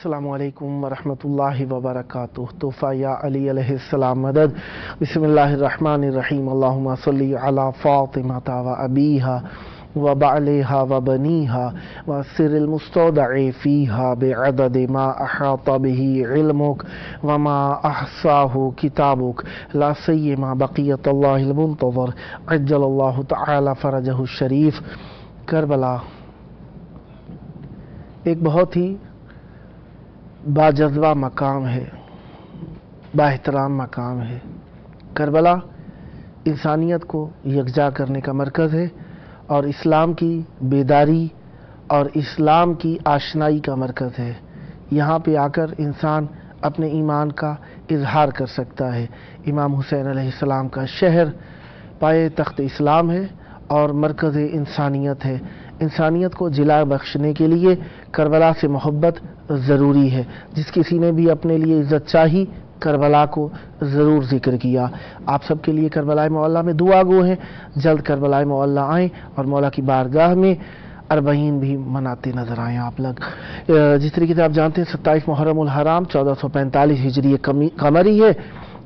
अस्सलामुअलैकुम वरहमतुल्लाहि वबरकातुह। तोहफा या अली अलैहिस्सलाम मदद। बिस्मिल्लाहिर्रहमानिर्रहीम। अल्लाहुम्मा सल्ली अला फातिमा व अबीहा व बअलिहा व बनीहा व सिरिल मुस्तौदअ फीहा बिअदद मा अहाता बिही इल्मुक व मा अहसाहु किताबुक ला सय्यमा बक़ियतुल्लाहिल मुंतज़र अज्जलल्लाहु तआला फरजहु शरीफ। करबला एक बहुत ही बाजज़्बा मकाम है, बाएहतराम मकाम है। करबला इंसानियत को यकजा करने का मरकज़ है और इस्लाम की बेदारी और इस्लाम की आशनाई का मरकज़ है। यहाँ पे आकर इंसान अपने ईमान का इजहार कर सकता है। इमाम हुसैन अलैहिस्सलाम का शहर पाए तख्त इस्लाम है और मरकज़ इंसानियत है। इंसानियत को जिला बख्शने के लिए करबला से मोहब्बत ज़रूरी है। जिस किसी ने भी अपने लिए इज़्ज़त चाही करबला को ज़रूर ज़िक्र किया। आप सबके लिए करबला मौला में दुआ गो हैं। जल्द करबला मौला आएँ और मौला की बारगाह में अरबईन भी मनाते नज़र आएँ आप लोग। जिस तरीके से आप जानते हैं 27 मुहर्रमुल हराम 1445 हिजरी कमरी है,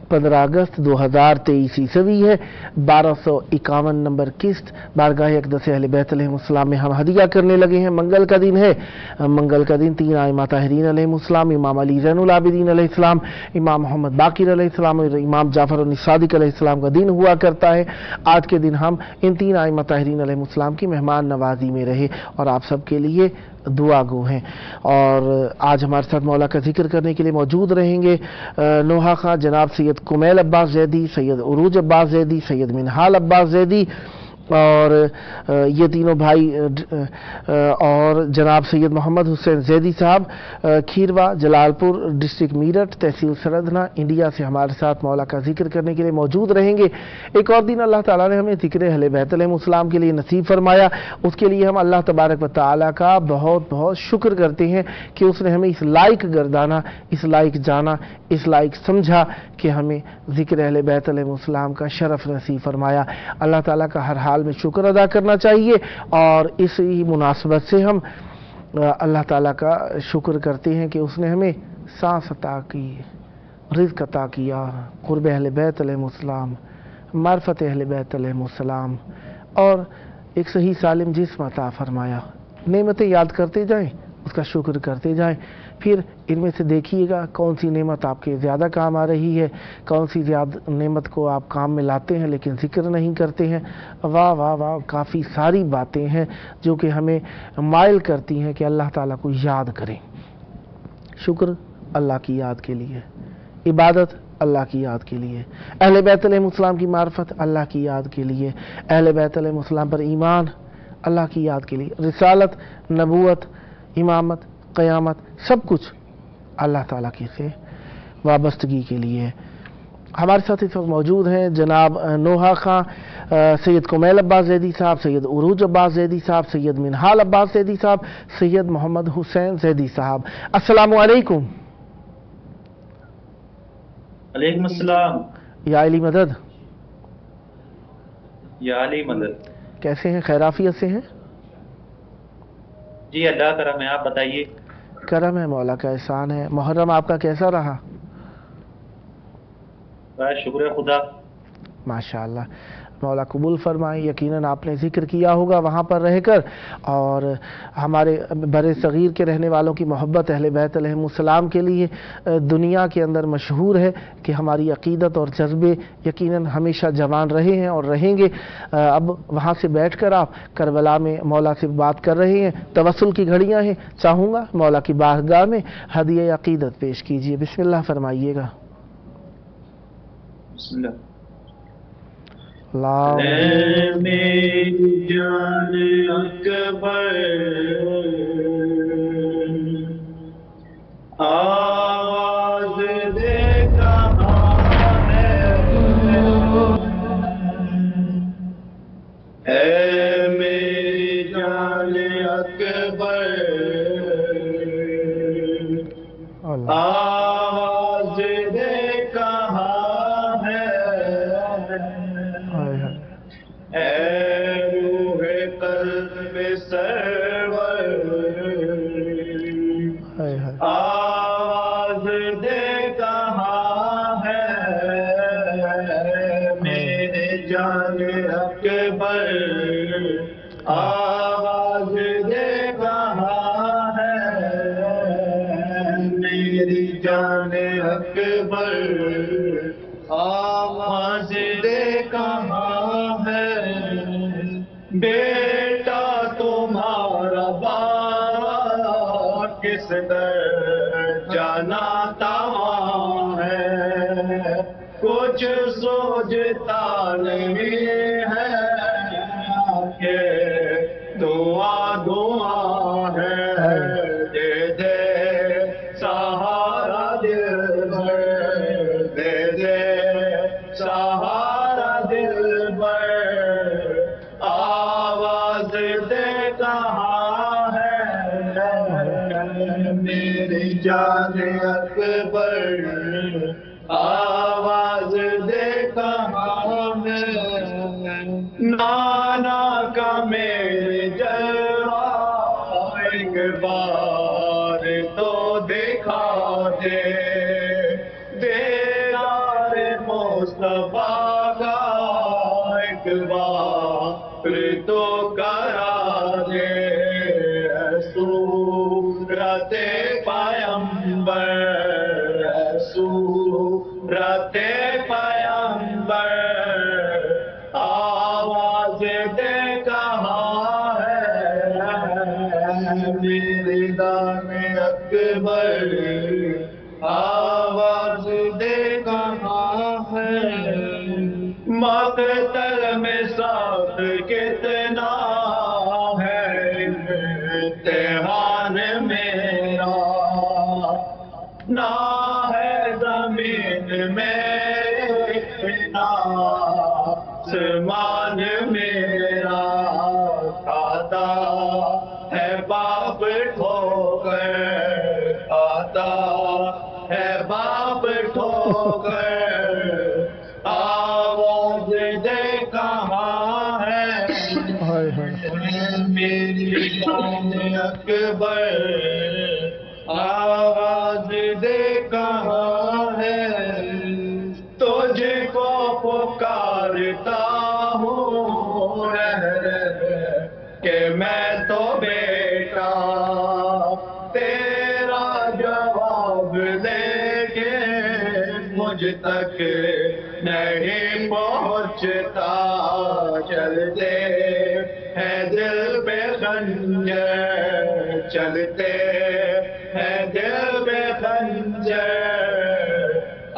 15 अगस्त 2023 ईस्वी है, 1251 नंबर किस्त बारगाह अक़दस अहले बैत अलैहिस्सलाम में हम हदिया करने लगे हैं। मंगल का दिन है। मंगल का दिन 3 आइमा ताहिरीन अलैहिस्सलाम, इमाम अली ज़ैनुल आबिदीन अलैहिस्सलाम, इमाम मोहम्मद बाकिर अलैहिस्सलाम और इमाम जाफ़र सादिक अलैहिस्सलाम का दिन हुआ करता है। आज के दिन हम इन 3 आइमा ताहिरीन अलैहिस्सलाम की मेहमान नवाजी में रहे और आप सबके लिए दुआ गो हैं। और आज हमारे साथ मौला का जिक्र करने के लिए मौजूद रहेंगे नोहा खां, जनाब सैयद कुमैल अब्बास ज़ैदी, सैयद उरूज अब्बास ज़ैदी, सैयद मिनहाल अब्बास ज़ैदी और ये तीनों भाई और जनाब सैयद मोहम्मद हुसैन ज़ैदी साहब खीरवा जलालपुर डिस्ट्रिक्ट मीरठ तहसील सरदना इंडिया से हमारे साथ मौला का जिक्र करने के लिए मौजूद रहेंगे। एक और दिन अल्लाह ताला ने हमें ज़िक्र अहले बैत अलैहिस्सलाम के लिए नसीब फरमाया। उसके लिए हम अल्लाह तबारक व तआला का बहुत बहुत शुक्र करते हैं कि उसने हमें इस लायक गर्दाना, इस लायक जाना, इस लायक समझा कि हमें ज़िक्र अहले बैत अलैहिस्सलाम का शरफ नसीब फरमाया। अल्लाह ताला का हर हाल में शुक्र अदा करना चाहिए और इसी मुनासबत से हम अल्लाह ताला का शुक्र करते हैं कि उसने हमें सांस अता की, रिज़्क़ अता किया, क़ुर्ब अहले बैत अलैहिस्सलाम, मार्फत अहले बैत अलैहिस्सलाम और एक सही सालिम जिस्म अता फरमाया। नेमतें याद करते जाएं, उसका शुक्र करते जाएं। फिर इनमें से देखिएगा कौन सी नेमत आपके ज़्यादा काम आ रही है, कौन सी ज़्यादा नेमत को आप काम में लाते हैं लेकिन ज़िक्र नहीं करते हैं। वाह वाह वाह, काफ़ी सारी बातें हैं जो कि हमें माइल करती हैं कि अल्लाह ताला को याद करें। शुक्र अल्लाह की याद के लिए, इबादत अल्लाह की याद के लिए, अहले बैत अलैहिस्सलाम की मार्फत अल्लाह की याद के लिए, अहले बैत अलैहिस्सलाम पर ईमान अल्लाह की याद के लिए, रिसालत, नबूवत, इमामत, क़यामत सब कुछ अल्लाह ताला की से वाबस्तगी के लिए। हमारे साथ इस वक्त मौजूद हैं जनाब नोहा खां, सैयद कुमैल अब्बास ज़ैदी साहब, सैयद उरूज अब्बास ज़ैदी साहब, सैयद मिनहाल अब्बास ज़ैदी साहब, सैयद मोहम्मद हुसैन ज़ैदी साहब। अस्सलामु अलैकुम। अलैकुम अस्सलाम। या अली मदद। या अली मदद। कैसे हैं? खैराफियत से हैं? जी अल्लाह करम है, आप बताइए। करम है, मौला का एहसान है। मुहर्रम आपका कैसा रहा? बस शुक्र खुदा। माशाअल्लाह, मौला कबूल फरमाए। यकीनन आपने ज़िक्र किया होगा वहाँ पर रहकर और हमारे बरे सग़ीर के रहने वालों की मोहब्बत अहले बैत अलैहिस्सलाम के लिए दुनिया के अंदर मशहूर है कि हमारी अक़ीदत और जज्बे यकीनन हमेशा जवान रहे हैं और रहेंगे। अब वहाँ से बैठकर आप करबला में मौला से बात कर रहे हैं, तवस्सुल की घड़ियाँ हैं। चाहूँगा मौला की बारगाह में हदिया अक़ीदत पेश कीजिए। बिस्मिल्लाह फरमाइएगा। बिस्मिल्लाह। मेरी जान अकबर आवाज दे कहाँ है, मेरी जान अकबर आवाज दे कहाँ है, रूहे कल्ब सरवर جان اکبر آواز دے کہاں ہے میری جان اکبر آواز دے کہاں ہے بیٹا تمہارا بابا کس در جانا تمام ہے کچھ سوچتا نہیں ہے کہ دعا دعا ہے دے دے سہارا دل بھر دے دے سہارا دل بھر آواز دے کہاں ہے میری جان اکبر آواز دے کہاں ہے نانا کا میرے جلوہ ایک بار تو دکھا دے دیدار مصطفیٰ کا ایک بار تو کرا دے صورت پیمبر صورت پیمبر آواز دے کہاں ہے میری جان اکبر آواز دے کہاں ہے مقتل میں ساتھ کتنا ہے امتحان میرا نہ ہے زمین میں اتنا آسمان میرا کھاتا ہے باپ ٹھوکر آتا ہے باپ ٹھوکر آواز دے کہاں ہے میری جان اکبر آواز دے کہاں ہے تجھ کو پکارتا ہوں کہ میں تو بیٹا تیرا جواب دے کے مجھ تک نہیں پہنچتا چلتے ہیں دل پہ خنجر چلتے ہیں دل پہ خنجر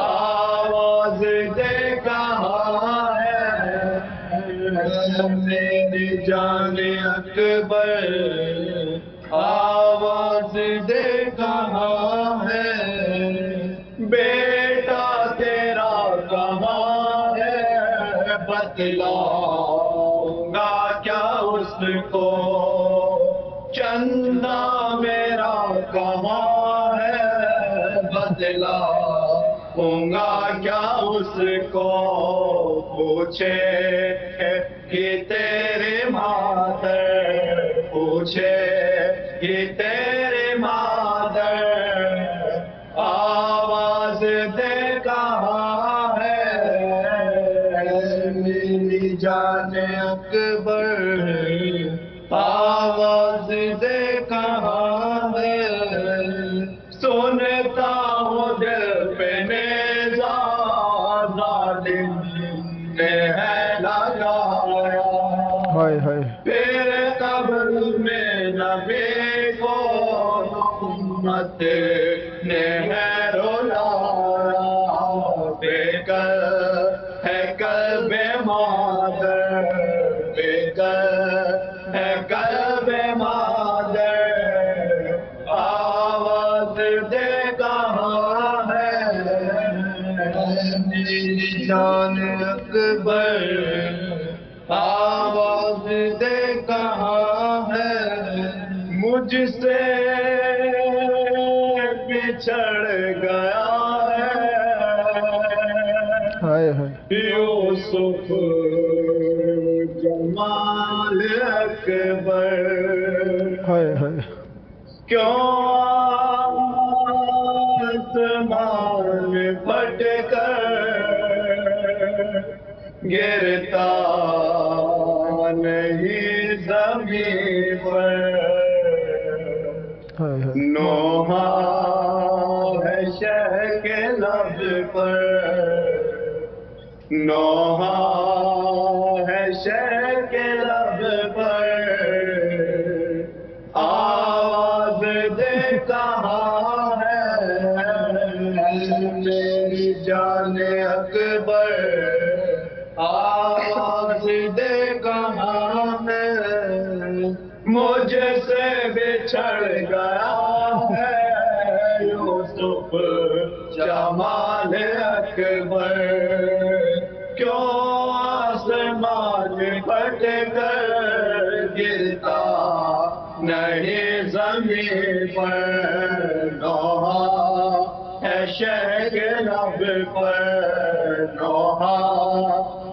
آواز دے کہاں ہے میری جان اکبر آواز دے کہاں ہے بیٹا تیرا کہاں ہے بتلاؤں گا کیا اس کو چندہ میرا کہاں ہے بتلاؤں گا کیا اس کو پوچھے کہ تیرے مادر پوچھے کہ تیرے مادر آواز دے کہاں ہے میری جان اکبر آواز دے کہاں ہے سنتا ہوں دل پہ نیزہ ظالم نے ہے لگایا پھر قبر میں نبی کو امت نے ہے رلایا بے کر ہے قلب مادر بے کر ہے قلب مادر آواز دے کہاں ہے میری جان اکبر آواز دے کہاں ہے مجھ سے بچھڑ گیا ہے یوسف جمال اکبر کیوں آسمان پھٹ کر گرتا نہیں زمین پر نوحہ ہے شہ کے لب پر نوحہ ہے شہ کے لب پر آواز دے کہاں ہے میری جان اکبر آواز دے کہاں ہے مجھ سے بچھڑ گیا ہے یوسف جمال اکبر کیوں آسمان پھٹ کر گرتا نہیں زمین پر نوحہ ہے شہ کے لب پر نوحہ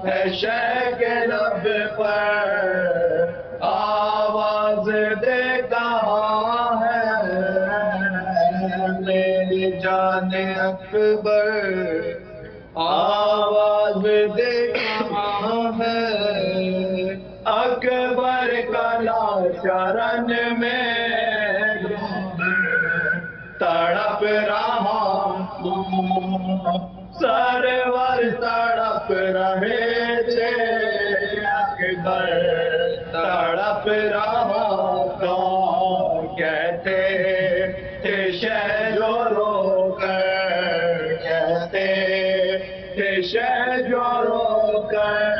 ہے شہ کے لب پر آواز دے کہاں ہے میری جان اکبر آواز دے کہاں ہے اکبر کا لاشرن میں تڑپ رہا سرور تڑپ رہے تھے اکبر تڑپ رہا تو کہتے تھے شہ جو رو کر کہتے تھے شہ جو رو کر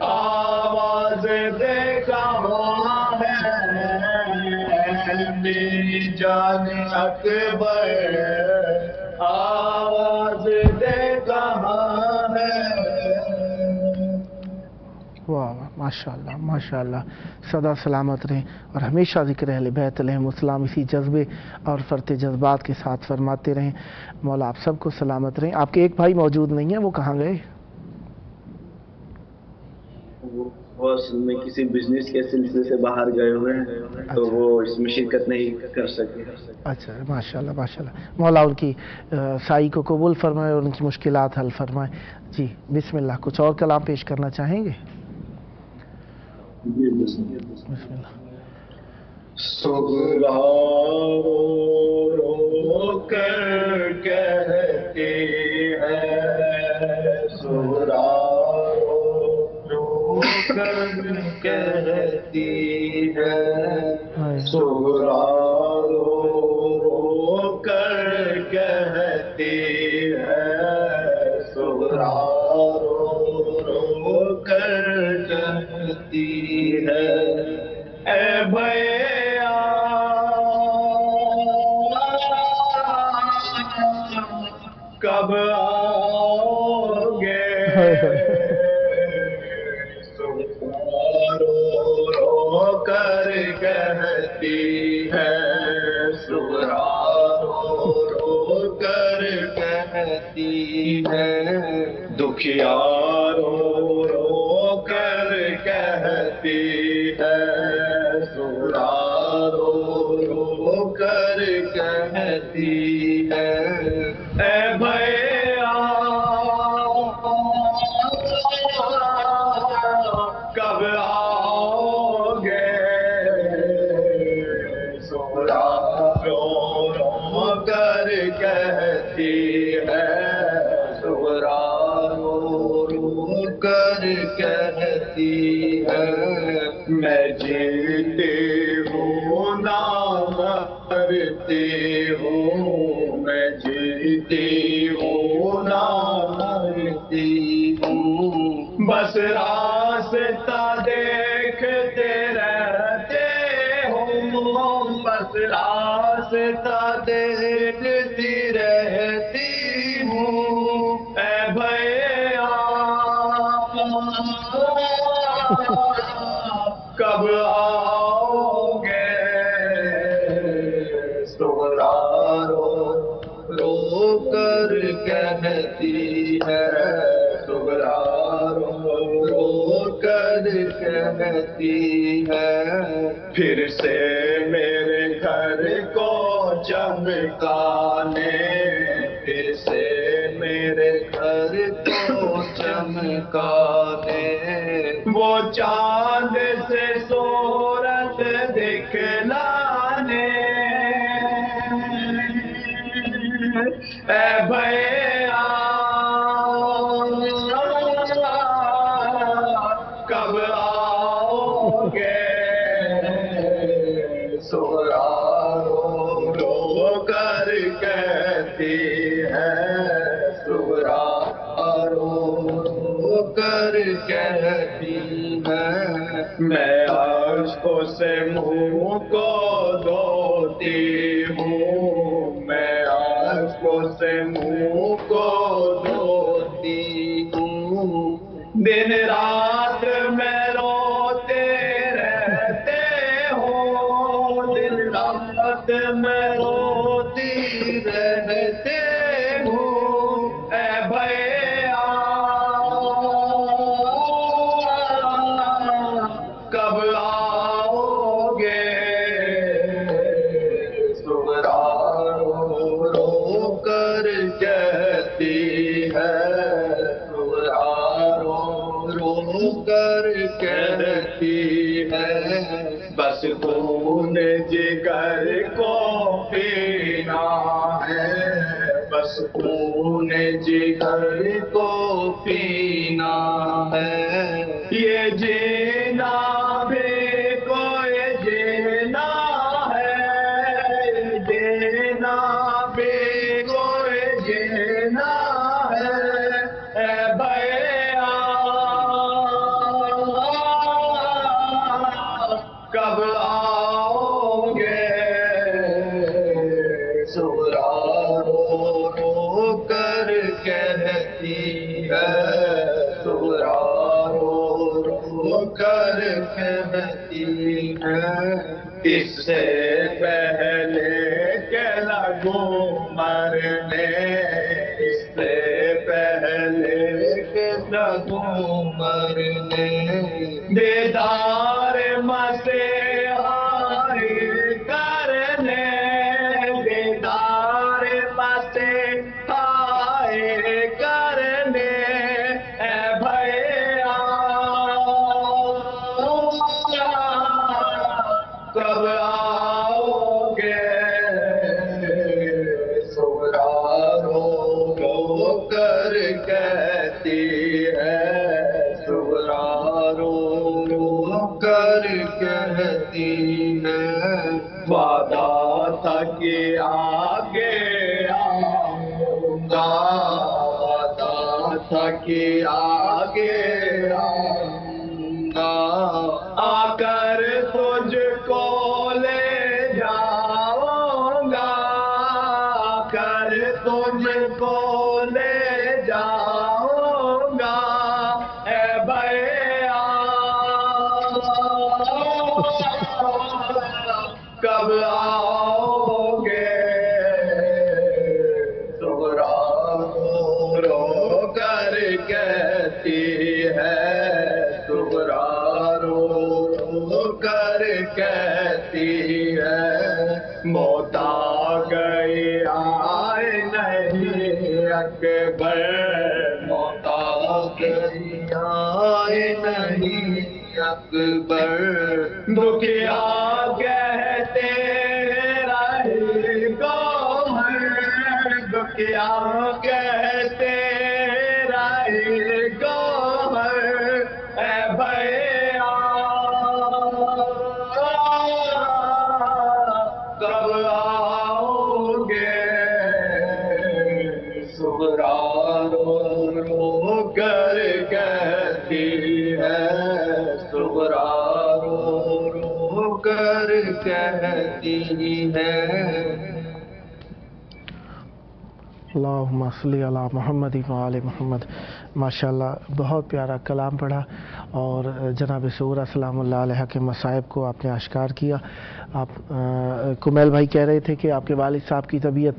آواز دے کہاں ہے میری جان اکبر آواز دے کہاں ہے واہ ماشاءاللہ ماشاءاللہ سدا سلامت رہیں اور ہمیشہ ذکر اہل بیت علیہم السلام اسی جذبے اور فرط جذبات کے ساتھ فرماتے رہیں مولا آپ سب کو سلامت رہیں آپ کے ایک بھائی موجود نہیں ہیں وہ کہاں گئے وہ اصل میں کسی بزنس کے سلسلے سے باہر گئے ہوئے ہیں تو وہ اس میں شرکت نہیں کر سکے اچھا ماشاءاللہ ماشاءاللہ مولا ان کی سائی کو قبول فرمائے اور ان کی مشکلات حل فرمائے جی بسم اللہ کچھ اور کلام پیش کرنا چاہیں گے بسم اللہ سغرا رو کر کہتی ہے سغرا رو کر کہتی ہے سغرا رو کر کہتی ہے سغرا رو کر کہتی ہے اے بھیا کب آؤ گے رو کر کہتی ہے سغرا رو کر کہتی ہے دکھیا رو کر کہتی ہے سغرا رو کر کہتی ہے اے بھیا کب آؤ گے سغرا رو کر کہتی ہے سغرا رو کر کہتی ہے میں جیتی ہوں نہ مرتی ہوں میں جیتی ہوں نہ مرتی ہوں بس راستہ دیکھتے رہتے ہوں بس راستہ دیکھتی رہتی ہوں اے بھیا کب آؤ گے سغرا رو کر کہتی ہے سغرا رو کر کہتی ہے پھر سے میرے گھر کو چمکانے پھر سے میرے گھر کو چمکا دے، وہ چاند سے صورت دکھلانے، اے بھیا کب آؤ گے، سورا رو رو کر کہتی ہے، سورا رو رو کر کہتی ہے، میں اشکوں سے منہ کو دھوتی ہوں، میں اشکوں سے منہ کو دھوتی ہوں، دن رات میں روتے رہتے ہو، دن رات میں روتی رہتے ہو، اے بھیا کب آؤ گے، سورا رو رو کر کہتی ہے، سورا رو رو کر کہتی ہے، بس خون جگر کو پینا ہے، بس خون جگر کو پینا ہے، یہ جینا بھی کوئی جینا ہے، یہ جینا بھی کوئی جینا ہے، اے بھیا کب آؤ گے، سورا رو رو کر کہتی ہے، سورا رو رو کر کہتی ہے، اس سے پہلے کہ لگوں مرنے، اس سے پہلے کہ لگوں مرنے، دیدار مسیحائی کرنے، دیدار مسیحائی کرنے، اے بھیا کب آؤ گے، سورا رو رو کر کہتی ہے، سورا رو رو کر کہتی ہے، وعدہ تھا کہ آگے آؤں گا، وعدہ تھا کہ آگے آؤں گا، آ کر تجھ کو لے جاؤں گا، آ کر تجھ کو لے جاؤں گا، اے بھیا کب آؤ گے، سورا رو رو کر کہتی ہے، سورا رو رو کر کہتی ہے، موت آ گئی آئے نہیں اکبر، موت آ گئی آئے نہیں اکبر، دکھیا کہتے رہے گوہر، دکھیا کہتے رہے گوہر، اے بھیا کب آؤ گے، سورا رو رو کر کہتی ہے، سورا رو رو کر کہتی ہے، اللہم صلی علی محمد و آل محمد۔ ماشاءاللہ بہت پیارا کلام پڑھا، اور جناب سغرا سلام اللہ علیہ کے مصائب کو آپ نے اشکار کیا۔ آپ کمیل بھائی کہہ رہے تھے کہ آپ کے والد صاحب کی طبیعت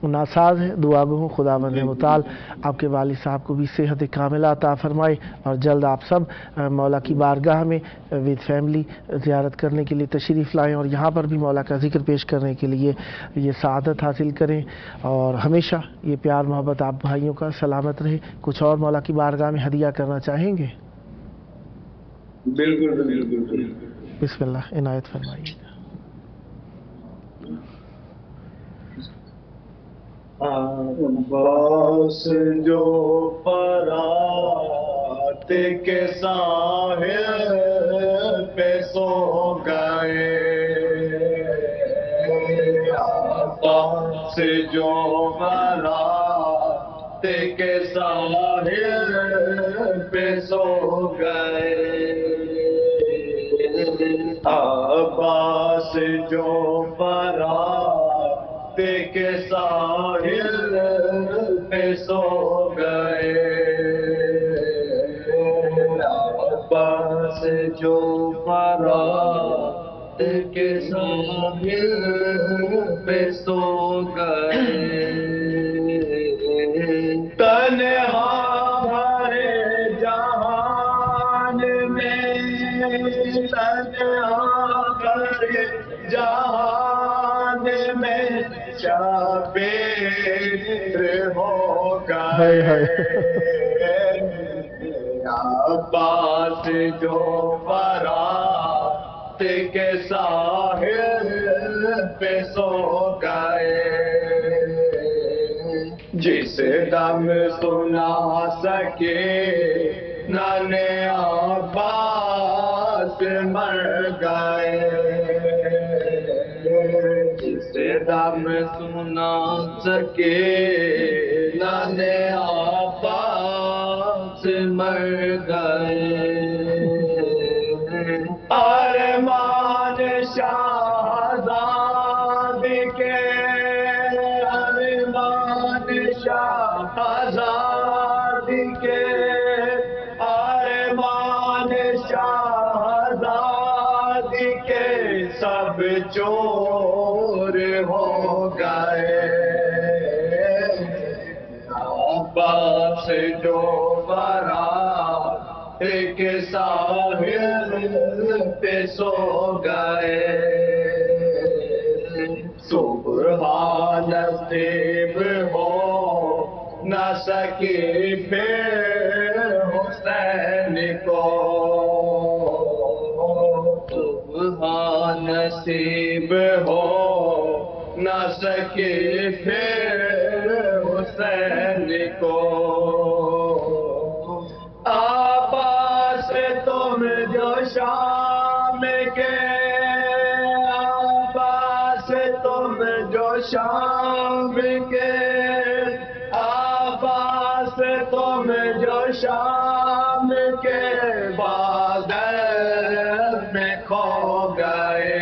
नासाज है। दुआ गो हूँ खुदावंद मुताल आपके वालिद साहब को भी सेहत कामिला अता फरमाए और जल्द आप सब मौला की बारगाह में विद फैमिली ज़ियारत करने के लिए तशरीफ़ लाएँ और यहाँ पर भी मौला का ज़िक्र पेश करने के लिए ये सआदत हासिल करें और हमेशा ये प्यार मोहब्बत आप भाइयों का सलामत रहे। कुछ और मौला की बारगाह में हदिया करना चाहेंगे? बिल्कुल बिल्कुल। बिस्मिल्लाह, इनायत फरमाइए। अब्बास जो परात के साहिल पे सो गए, अब्बास जो परात के साहिल पे सो गए, अब्बास जो परात के साहिल पे सो गए, अब्बास जो परात के साहिल पे सो गए, तन्हा भरे जहान में, तन्हा भरे जहान में शाबेर हो गए, अब्बास जो बारात के साहिल पे सो गए, जिस दम सुना सके नाने अब्बास मर गए, जिस दम सुना सके नाने अब्बास मर गए, अरमान शाहज़ाद के, अरमान शाहज़ाद के, अरमान शाहज़ाद के सब चोर हो गए, अब्बास जो बारात के साहिल पे सो गए, सुबह नसीब हो न सकी फिर हुसैन को, सुबह नसीब हो न सकी फिर हुसैन को, अब्बास तुम जो शाम के, अब्बास तुम जो शाम के, अब्बास तुम जो शाम के बादल में खो गए,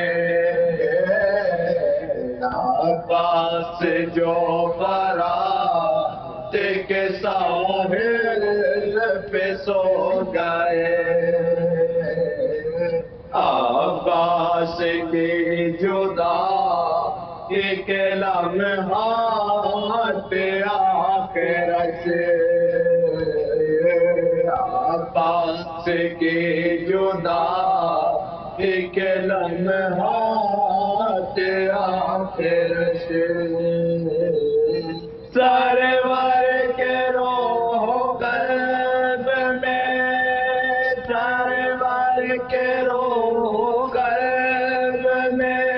अब्बास जो बारात के साहिल पे सो गए, अब्बास की जुदा एक लम्हात आखिरत, अब्बास की जुदा एक लम्हात आखिरत, सरवर के रोह कल्ब में, सरवर के रोह कल्ब में,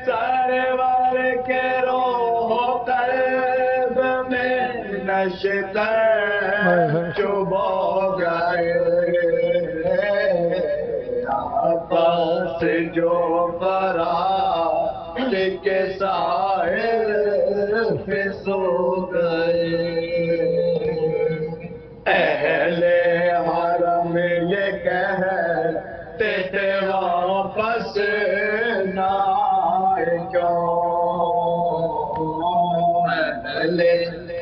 सरवर के रोह कल्ब में नशतर चुभ हो गए, अब्बास जो बारात के साहिल पे सो गए, अहले हरम ये कहते थे वापस ना आए क्यों, अहले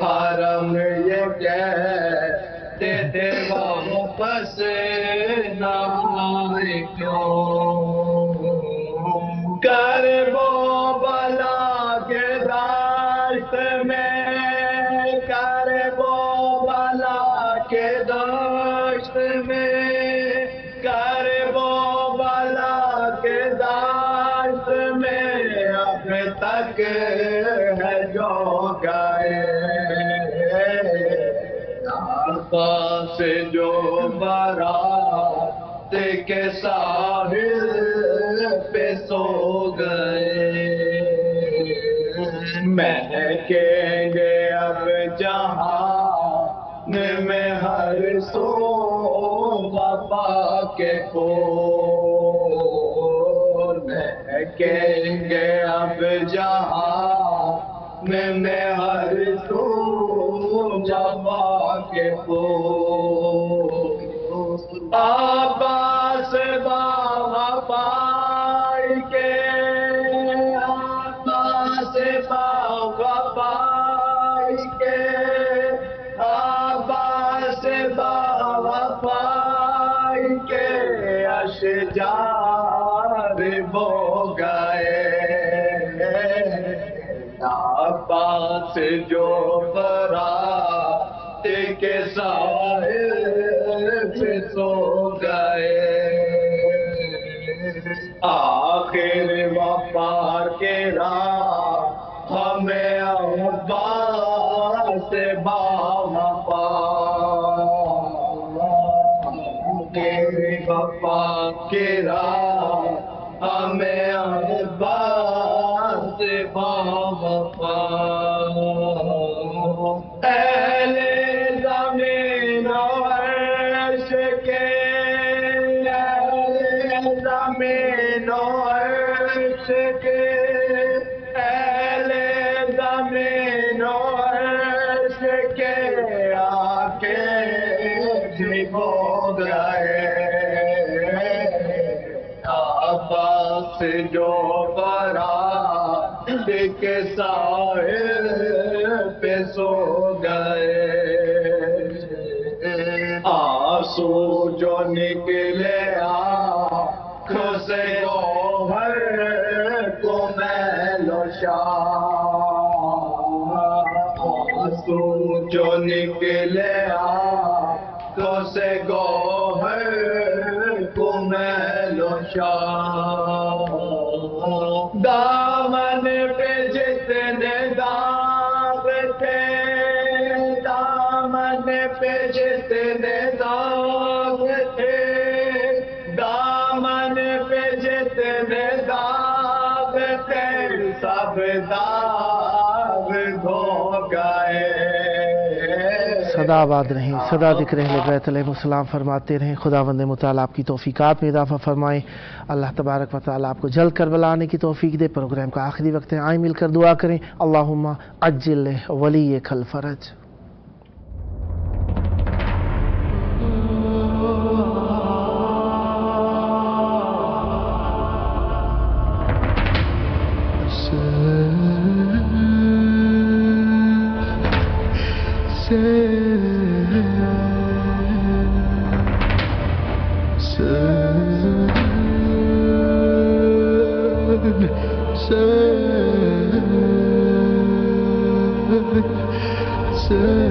हरम ये कहते थे वापस ना आए क्यों, कर वो बला के दाश्त کے دشت میں، کرب و بلا کے دشت میں اب تک ہے جو گئے، پاس جو برات کے ساحل پہ سو گئے، مہکیں گے اب جہان میں ہر سو وفا کے پھول، مہکیں گے اب جہان میں ہر سو وفا کے پھول، عباس باوفائی کے، عباس باوفائی کے، عباس باوفائی کے اشجار بو گئے، عباس جو برات کے ساحل پہ سو گئے، آخر وفا کے راہ ہمیں عباس باوفا، آخر وفا کے راہ ہمیں عباس باوفا، اہل زمین و عرش کے، اہل زمین و عرش کے، اہل زمین و عرش کے آکے بھگو گئے، عباس جو برات کے ساحل پہ سو گئے، آنسو جو نکلے آنکھوں سے گوہر کو میل و شام، آنسو جو نکلے آنکھوں سے گوہر کو میل و شام، دامن پہ جتنے داغ تھے، دامن پہ جتنے داغ تھے، دامن پہ جتنے داغ تھے سب داغ دھو گئے، سدا آباد رہیں، سدا ذکر اہل بیت علیہ السلام فرماتے رہیں۔ خداوند متعال آپ کی توفیقات میں اضافہ فرمائیں، اللہ تبارک و تعالیٰ آپ کو جلد کربلا آنے کی توفیق دے۔ پروگرام کا آخری وقت ہے، آئیں مل کر دعا کریں۔ اللہم عجل ولیک الفرج۔ Say